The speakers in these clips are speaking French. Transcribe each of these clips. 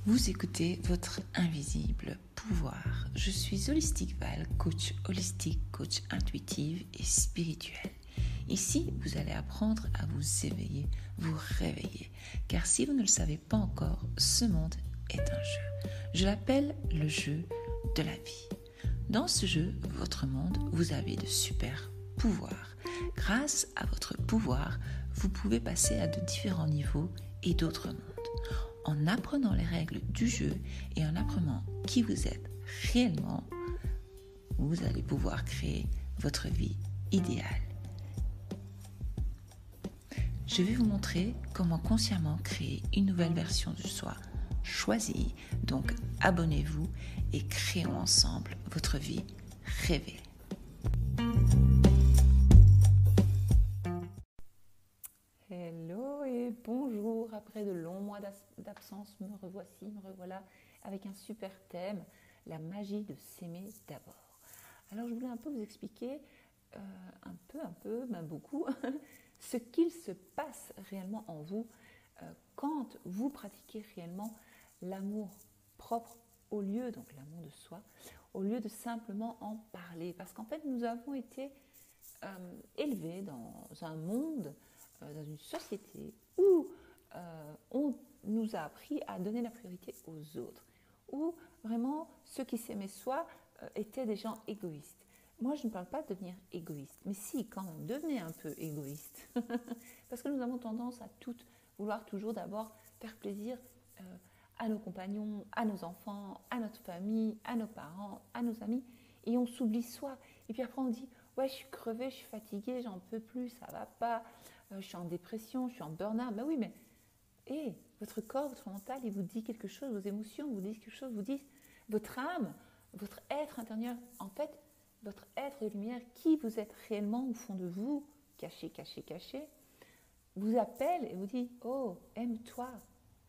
Vous écoutez votre invisible pouvoir. Je suis Holistic Val, coach holistique, coach intuitive et spirituel. Ici, vous allez apprendre à vous éveiller, vous réveiller. Car si vous ne le savez pas encore, ce monde est un jeu. Je l'appelle le jeu de la vie. Dans ce jeu, votre monde, vous avez de super pouvoirs. Grâce à votre pouvoir, vous pouvez passer à de différents niveaux et d'autres mondes. En apprenant les règles du jeu et en apprenant qui vous êtes réellement, vous allez pouvoir créer votre vie idéale. Je vais vous montrer comment consciemment créer une nouvelle version de soi choisie. Donc abonnez-vous et créons ensemble votre vie rêvée. Hello et bonjour, après de longs mois d'absence, me revoilà avec un super thème, la magie de s'aimer d'abord. Alors je voulais un peu vous expliquer, même beaucoup, ce qu'il se passe réellement en vous quand vous pratiquez réellement l'amour propre au lieu, donc l'amour de soi, au lieu de simplement en parler. Parce qu'en fait, nous avons été élevés dans un monde, dans une société où on nous a appris à donner la priorité aux autres, où vraiment ceux qui s'aimaient soi étaient des gens égoïstes. Moi, je ne parle pas de devenir égoïste, mais si, quand même, devenez un peu égoïste. Parce que nous avons tendance à vouloir toujours d'abord faire plaisir à nos compagnons, à nos enfants, à notre famille, à nos parents, à nos amis, et on s'oublie soi. Et puis après, on dit « Ouais, je suis crevée, je suis fatiguée, j'en peux plus, ça va pas, je suis en dépression, je suis en burn-out. » Ben oui, mais votre corps, votre mental, il vous dit quelque chose, vos émotions vous disent quelque chose, vous disent votre âme, votre être intérieur, en fait, votre être de lumière, qui vous êtes réellement au fond de vous, caché, vous appelle et vous dit « Oh, aime-toi,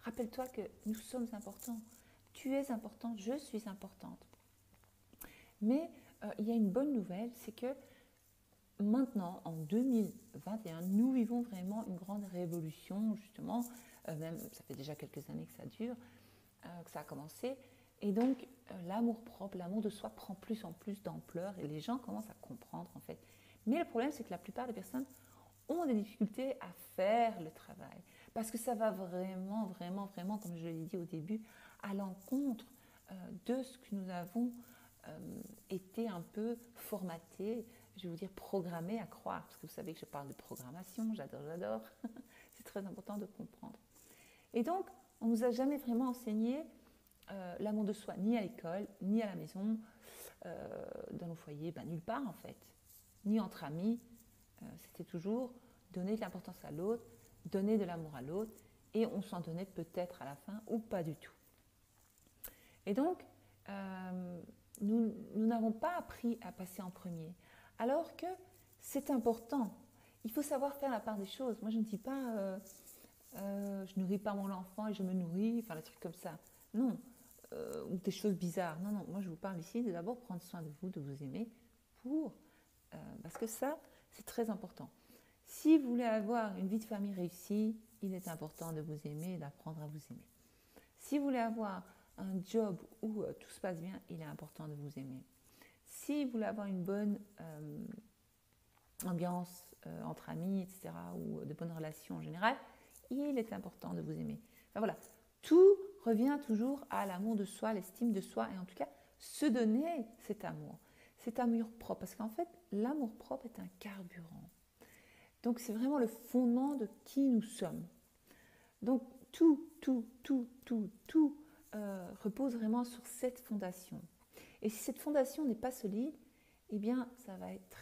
rappelle-toi que nous sommes importants, tu es importante, je suis importante. » Mais il y a une bonne nouvelle, c'est que maintenant, en 2021, nous vivons vraiment une grande révolution, justement, même ça fait déjà quelques années que ça dure, que ça a commencé, et donc l'amour-propre, l'amour de soi prend plus en plus d'ampleur et les gens commencent à comprendre en fait. Mais le problème, c'est que la plupart des personnes ont des difficultés à faire le travail, parce que ça va vraiment, comme je l'ai dit au début, à l'encontre de ce que nous avons été un peu formatés, je vais vous dire programmés à croire, parce que vous savez que je parle de programmation, j'adore, c'est très important de comprendre. Et donc, on ne nous a jamais vraiment enseigné l'amour de soi, ni à l'école, ni à la maison, dans nos foyers, nulle part en fait, ni entre amis. C'était toujours donner de l'importance à l'autre, donner de l'amour à l'autre, et on s'en donnait peut-être à la fin ou pas du tout. Et donc, nous n'avons pas appris à passer en premier, alors que c'est important. Il faut savoir faire la part des choses. Moi, je ne dis pas je nourris pas mon enfant et je me nourris, enfin des trucs comme ça. Non, ou des choses bizarres. Non, moi je vous parle ici de d'abord prendre soin de vous aimer, parce que ça, c'est très important. Si vous voulez avoir une vie de famille réussie, il est important de vous aimer et d'apprendre à vous aimer. Si vous voulez avoir un job où tout se passe bien, il est important de vous aimer. Si vous voulez avoir une bonne ambiance entre amis, etc., ou de bonnes relations en général, il est important de vous aimer. Enfin, voilà, tout revient toujours à l'amour de soi, l'estime de soi, et en tout cas, se donner cet amour propre, parce qu'en fait, l'amour propre est un carburant. Donc, c'est vraiment le fondement de qui nous sommes. Donc, tout repose vraiment sur cette fondation. Et si cette fondation n'est pas solide, eh bien, ça va être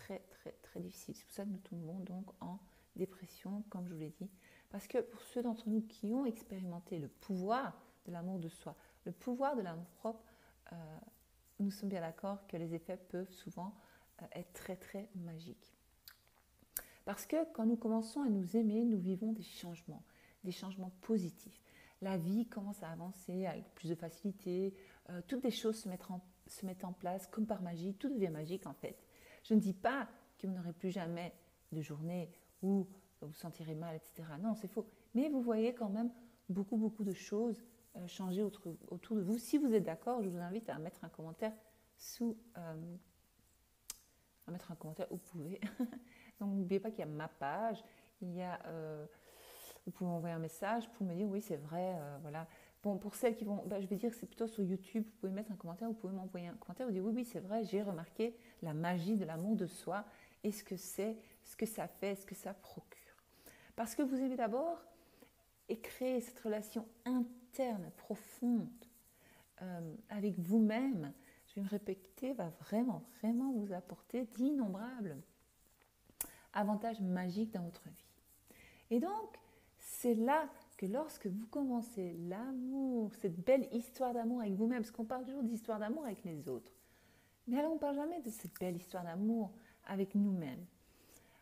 très difficile. C'est pour ça que nous tombons donc en dépression, comme je vous l'ai dit. Parce que pour ceux d'entre nous qui ont expérimenté le pouvoir de l'amour de soi, le pouvoir de l'amour propre, nous sommes bien d'accord que les effets peuvent souvent être très magiques. Parce que quand nous commençons à nous aimer, nous vivons des changements positifs. La vie commence à avancer avec plus de facilité, toutes les choses se mettent en place comme par magie, tout devient magique en fait. Je ne dis pas que vous n'aurez plus jamais de journée où vous vous sentirez mal, etc. Non, c'est faux. Mais vous voyez quand même beaucoup de choses changer autour de vous. Si vous êtes d'accord, je vous invite à mettre un commentaire où vous pouvez. Donc n'oubliez pas qu'il y a ma page, vous pouvez m'envoyer un message pour me dire oui c'est vrai, voilà. Bon, pour celles qui vont, je vais dire que c'est plutôt sur YouTube, vous pouvez mettre un commentaire, vous pouvez m'envoyer un commentaire, vous dire oui c'est vrai, j'ai remarqué la magie de l'amour de soi et ce que c'est, ce que ça fait, ce que ça procure. Parce que vous aimez d'abord et créer cette relation interne, profonde avec vous-même, je vais me répéter, va vraiment, vraiment vous apporter d'innombrables avantages magiques dans votre vie. Et donc, c'est là que lorsque vous commencez l'amour, cette belle histoire d'amour avec vous-même, parce qu'on parle toujours d'histoire d'amour avec les autres, mais alors on ne parle jamais de cette belle histoire d'amour avec nous-mêmes.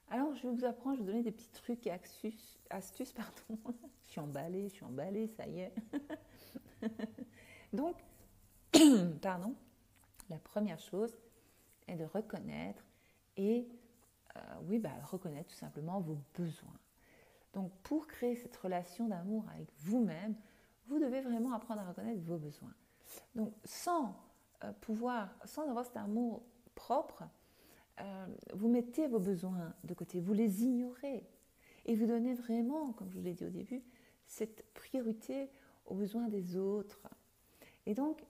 Alors je vais vous apprendre, je vais vous donner des petits trucs et astuces, pardon. Je suis emballée, ça y est. Donc, pardon, la première chose est de reconnaître reconnaître tout simplement vos besoins. Donc, pour créer cette relation d'amour avec vous-même, vous devez vraiment apprendre à reconnaître vos besoins. Donc, sans avoir cet amour propre, vous mettez vos besoins de côté, vous les ignorez et vous donnez vraiment, comme je vous l'ai dit au début, cette priorité aux besoins des autres. Et donc,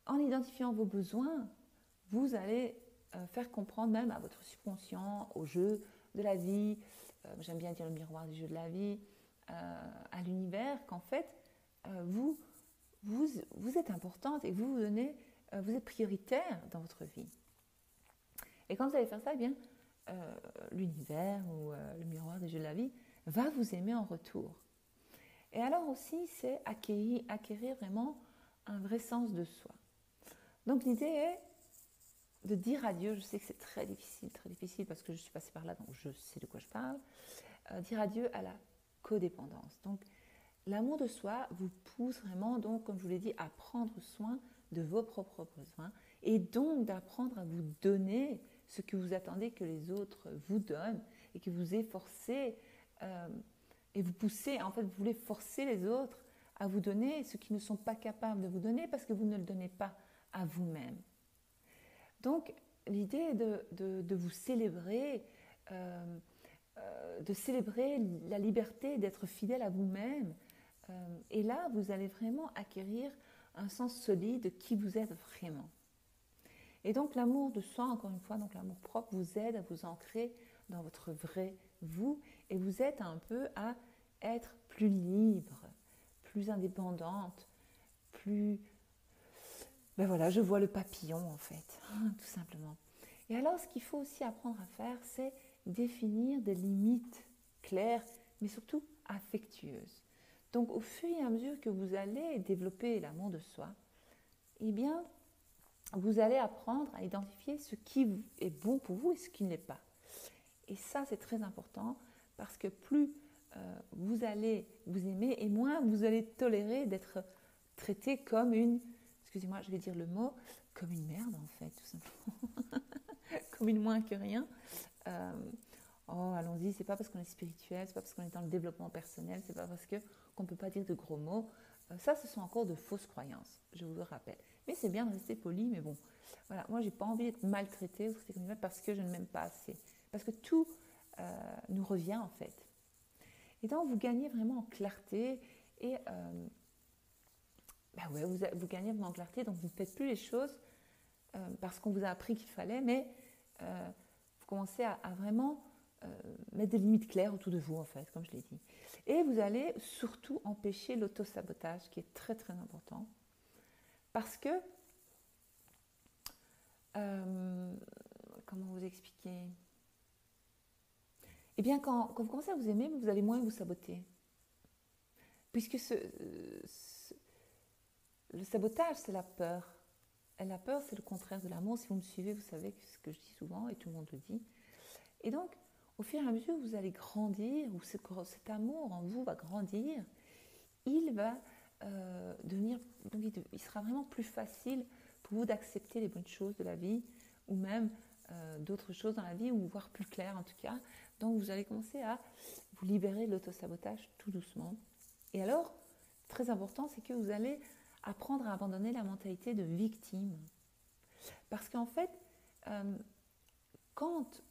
en identifiant vos besoins, vous allez faire comprendre même à votre subconscient, au jeu de la vie, j'aime bien dire le miroir du jeu de la vie, à l'univers, qu'en fait, vous êtes importante et vous êtes prioritaire dans votre vie. Et quand vous allez faire ça, eh bien, l'univers ou le miroir du jeu de la vie va vous aimer en retour. Et alors aussi, c'est acquérir vraiment un vrai sens de soi. Donc l'idée est de dire adieu, je sais que c'est très difficile parce que je suis passée par là, donc je sais de quoi je parle, dire adieu à la codépendance. Donc l'amour de soi vous pousse vraiment, donc, comme je vous l'ai dit, à prendre soin de vos propres besoins et donc d'apprendre à vous donner ce que vous attendez que les autres vous donnent et que vous efforcez et vous poussez, en fait, vous voulez forcer les autres à vous donner ce qu'ils ne sont pas capables de vous donner parce que vous ne le donnez pas à vous-même. Donc, l'idée est de vous célébrer, de célébrer la liberté d'être fidèle à vous-même. Et là, vous allez vraiment acquérir un sens solide de qui vous êtes vraiment. Et donc, l'amour de soi, encore une fois, donc l'amour propre, vous aide à vous ancrer dans votre vrai vous et vous aide un peu à être plus libre, plus indépendante, plus... je vois le papillon en fait, tout simplement. Et alors, ce qu'il faut aussi apprendre à faire, c'est définir des limites claires, mais surtout affectueuses. Donc, au fur et à mesure que vous allez développer l'amour de soi, eh bien, vous allez apprendre à identifier ce qui est bon pour vous et ce qui ne l'est pas. Et ça, c'est très important parce que plus vous allez vous aimer et moins vous allez tolérer d'être traité comme une, excusez-moi, je vais dire le mot, comme une merde en fait, tout simplement, comme une moins que rien. Allons-y, c'est pas parce qu'on est spirituel, c'est pas parce qu'on est dans le développement personnel, c'est pas parce qu'on ne peut pas dire de gros mots. Ça, ce sont encore de fausses croyances, je vous le rappelle. Mais c'est bien de rester poli, mais bon, voilà, moi j'ai pas envie d'être maltraitée ou traitée comme une parce que je ne m'aime pas assez. Parce que tout nous revient en fait. Et donc vous gagnez vraiment en clarté et vous gagnez vraiment en clarté, donc vous ne faites plus les choses parce qu'on vous a appris qu'il fallait, mais vous commencez à vraiment mettre des limites claires autour de vous en fait, comme je l'ai dit. Et vous allez surtout empêcher l'autosabotage qui est très très important parce que comment vous expliquer ? Eh bien, quand vous commencez à vous aimer, vous allez moins vous saboter. Puisque le sabotage, c'est la peur. Et la peur, c'est le contraire de l'amour. Si vous me suivez, vous savez ce que je dis souvent, et tout le monde le dit. Et donc, au fur et à mesure, vous allez grandir, ou cet amour en vous va grandir, il va devenir... Donc, il sera vraiment plus facile pour vous d'accepter les bonnes choses de la vie, ou même d'autres choses dans la vie, ou voir plus clair en tout cas. Donc, vous allez commencer à vous libérer de l'autosabotage tout doucement. Et alors, très important, c'est que vous allez apprendre à abandonner la mentalité de victime. Parce qu'en fait, quand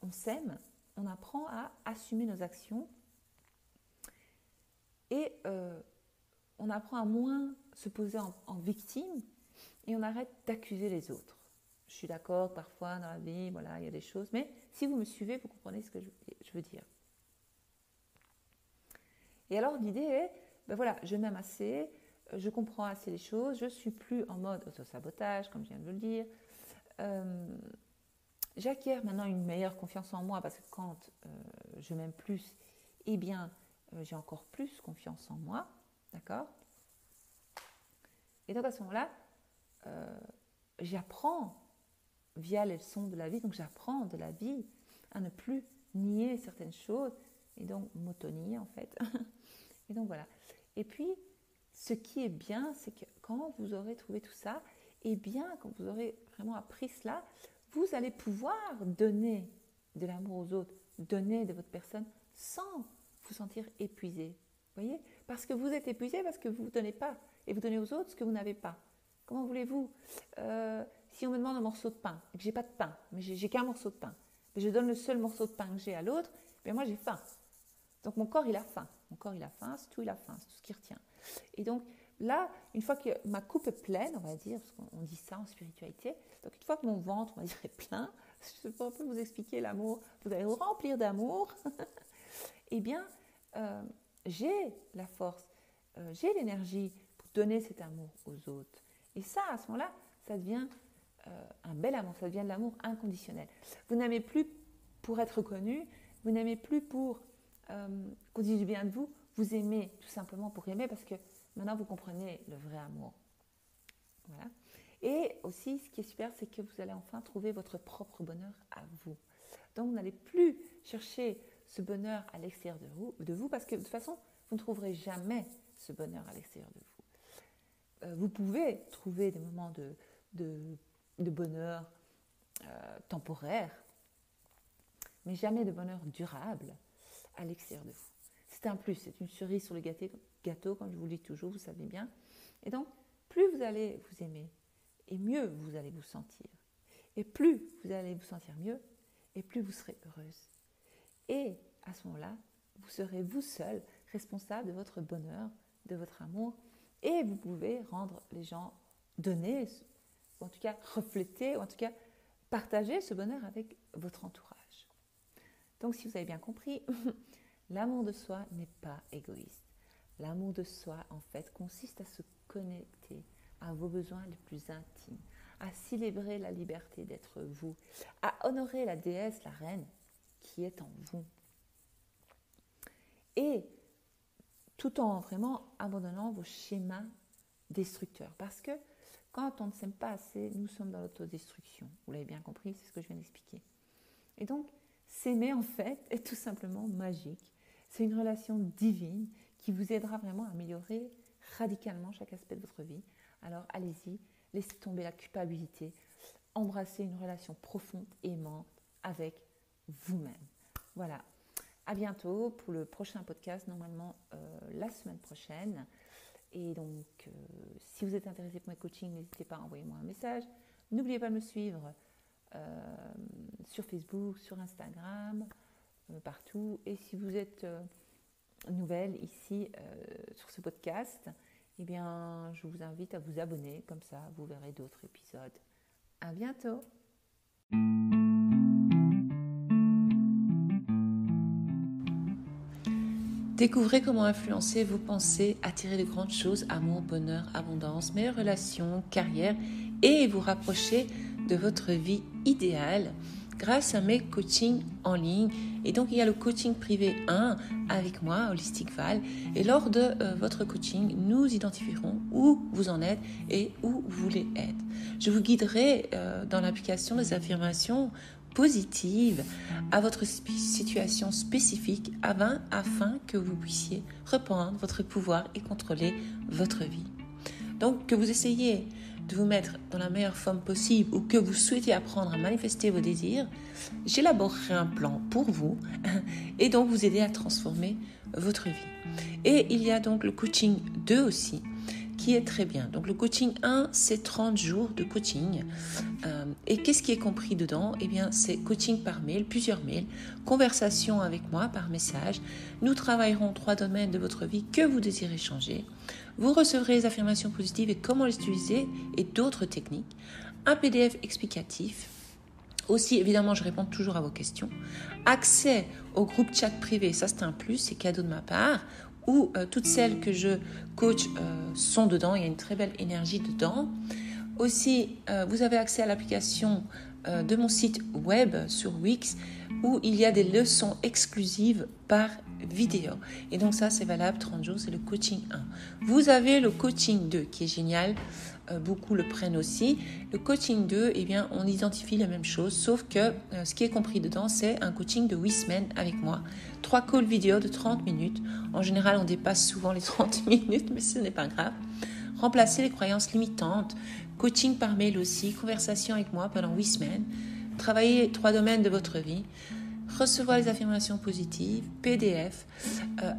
on s'aime, on apprend à assumer nos actions et on apprend à moins se poser en victime et on arrête d'accuser les autres. Je suis d'accord, parfois dans la vie, voilà, il y a des choses, mais si vous me suivez, vous comprenez ce que je veux dire. Et alors l'idée est, ben voilà, je m'aime assez, je comprends assez les choses, je ne suis plus en mode auto-sabotage, comme je viens de vous le dire. J'acquiers maintenant une meilleure confiance en moi parce que quand je m'aime plus, eh bien, j'ai encore plus confiance en moi, d'accord ? Et donc à ce moment-là, j'apprends via les leçons de la vie, donc j'apprends de la vie à ne plus nier certaines choses et donc m'auto-nier en fait. Et donc voilà. Et puis, ce qui est bien, c'est que quand vous aurez trouvé tout ça, eh bien, quand vous aurez vraiment appris cela, vous allez pouvoir donner de l'amour aux autres, donner de votre personne sans vous sentir épuisé. Vous voyez ? Parce que vous êtes épuisé parce que vous ne donnez pas et vous donnez aux autres ce que vous n'avez pas. Comment voulez-vous si on me demande un morceau de pain et que je n'ai pas de pain, mais j'ai qu'un morceau de pain, mais je donne le seul morceau de pain que j'ai à l'autre, bien moi j'ai faim. Donc mon corps il a faim. Mon corps il a faim, c'est tout, il a faim, c'est tout ce qui retient. Et donc là, une fois que ma coupe est pleine, on va dire, parce qu'on dit ça en spiritualité, donc une fois que mon ventre, on va dire, est plein, je peux un peu vous expliquer l'amour, vous allez vous remplir d'amour, eh bien, j'ai la force, j'ai l'énergie pour donner cet amour aux autres. Et ça, à ce moment-là, ça devient un bel amour, ça devient de l'amour inconditionnel. Vous n'aimez plus pour être reconnu, vous n'aimez plus pour qu'on dise du bien de vous, vous aimez tout simplement pour aimer parce que maintenant vous comprenez le vrai amour. Voilà. Et aussi, ce qui est super, c'est que vous allez enfin trouver votre propre bonheur à vous. Donc, vous n'allez plus chercher ce bonheur à l'extérieur de vous parce que de toute façon, vous ne trouverez jamais ce bonheur à l'extérieur de vous. Vous pouvez trouver des moments de bonheur temporaire, mais jamais de bonheur durable à l'extérieur de vous. C'est un plus, c'est une cerise sur le gâteau, comme je vous le dis toujours, vous savez bien. Et donc, plus vous allez vous aimer, et mieux vous allez vous sentir. Et plus vous allez vous sentir mieux, et plus vous serez heureuse. Et à ce moment-là, vous serez vous seul responsable de votre bonheur, de votre amour, et vous pouvez rendre les gens, donner, ou en tout cas refléter, ou en tout cas partager ce bonheur avec votre entourage. Donc si vous avez bien compris, l'amour de soi n'est pas égoïste. L'amour de soi, en fait, consiste à se connecter à vos besoins les plus intimes, à célébrer la liberté d'être vous, à honorer la déesse, la reine qui est en vous. Et tout en vraiment abandonnant vos schémas destructeurs. Parce que quand on ne s'aime pas assez, nous sommes dans l'autodestruction. Vous l'avez bien compris, c'est ce que je viens d'expliquer. Et donc, s'aimer, en fait, est tout simplement magique. C'est une relation divine qui vous aidera vraiment à améliorer radicalement chaque aspect de votre vie. Alors, allez-y, laissez tomber la culpabilité, embrassez une relation profonde, aimante avec vous-même. Voilà. À bientôt pour le prochain podcast, normalement la semaine prochaine. Et donc, si vous êtes intéressé pour mes coachings, n'hésitez pas à envoyer moi un message. N'oubliez pas de me suivre sur Facebook, sur Instagram, partout. Et si vous êtes nouvelle ici sur ce podcast, eh bien, je vous invite à vous abonner. Comme ça, vous verrez d'autres épisodes. À bientôt! Découvrez comment influencer vos pensées, attirer de grandes choses, amour, bonheur, abondance, meilleures relations, carrière et vous rapprocher de votre vie idéale grâce à mes coachings en ligne. Et donc, il y a le coaching privé 1 avec moi, Holistic Val. Et lors de votre coaching, nous identifierons où vous en êtes et où vous voulez être. Je vous guiderai dans l'application des affirmations positives à votre situation spécifique afin que vous puissiez reprendre votre pouvoir et contrôler votre vie. Donc, que vous essayez de vous mettre dans la meilleure forme possible ou que vous souhaitez apprendre à manifester vos désirs, j'élaborerai un plan pour vous et donc vous aider à transformer votre vie. Et il y a donc le coaching 2 aussi, qui est très bien. Donc le coaching 1, c'est 30 jours de coaching. Et qu'est-ce qui est compris dedans ? Eh bien, c'est coaching par mail, plusieurs mails, conversation avec moi par message. Nous travaillerons 3 domaines de votre vie que vous désirez changer. Vous recevrez les affirmations positives et comment les utiliser et d'autres techniques. Un PDF explicatif. Aussi, évidemment, je réponds toujours à vos questions. Accès au groupe chat privé, ça c'est un plus, c'est cadeau de ma part, où toutes celles que je coach sont dedans, il y a une très belle énergie dedans. Aussi, vous avez accès à l'application de mon site web sur Wix, où il y a des leçons exclusives par vidéo. Et donc ça, c'est valable 30 jours, c'est le coaching 1. Vous avez le coaching 2 qui est génial, beaucoup le prennent aussi. Le coaching 2, eh bien, on identifie les mêmes choses, sauf que ce qui est compris dedans, c'est un coaching de 8 semaines avec moi. 3 calls vidéo de 30 minutes. En général, on dépasse souvent les 30 minutes, mais ce n'est pas grave. Remplacer les croyances limitantes. Coaching par mail aussi, conversation avec moi pendant 8 semaines. Travailler 3 domaines de votre vie. Recevoir les affirmations positives, PDF,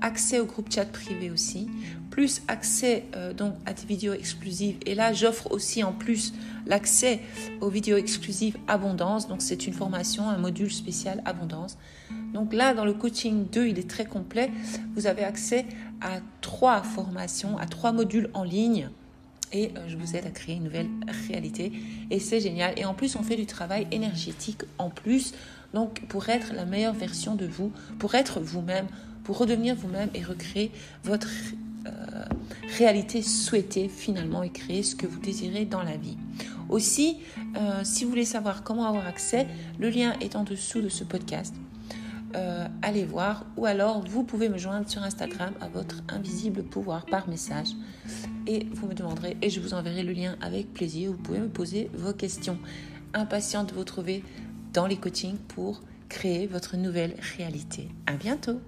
accès au groupe chat privé aussi, plus accès donc à des vidéos exclusives. Et là, j'offre aussi en plus l'accès aux vidéos exclusives Abondance. Donc, c'est une formation, un module spécial Abondance. Donc là, dans le coaching 2, il est très complet. Vous avez accès à 3 formations, à 3 modules en ligne. Et je vous aide à créer une nouvelle réalité. Et c'est génial. Et en plus, on fait du travail énergétique en plus. Donc, pour être la meilleure version de vous, pour être vous-même, pour redevenir vous-même et recréer votre réalité souhaitée finalement et créer ce que vous désirez dans la vie. Aussi, si vous voulez savoir comment avoir accès, le lien est en dessous de ce podcast. Allez voir, ou alors vous pouvez me joindre sur Instagram à votre invisible pouvoir par message et vous me demanderez et je vous enverrai le lien avec plaisir. Vous pouvez me poser vos questions. Impatiente de vous retrouver dans les coachings pour créer votre nouvelle réalité. À bientôt.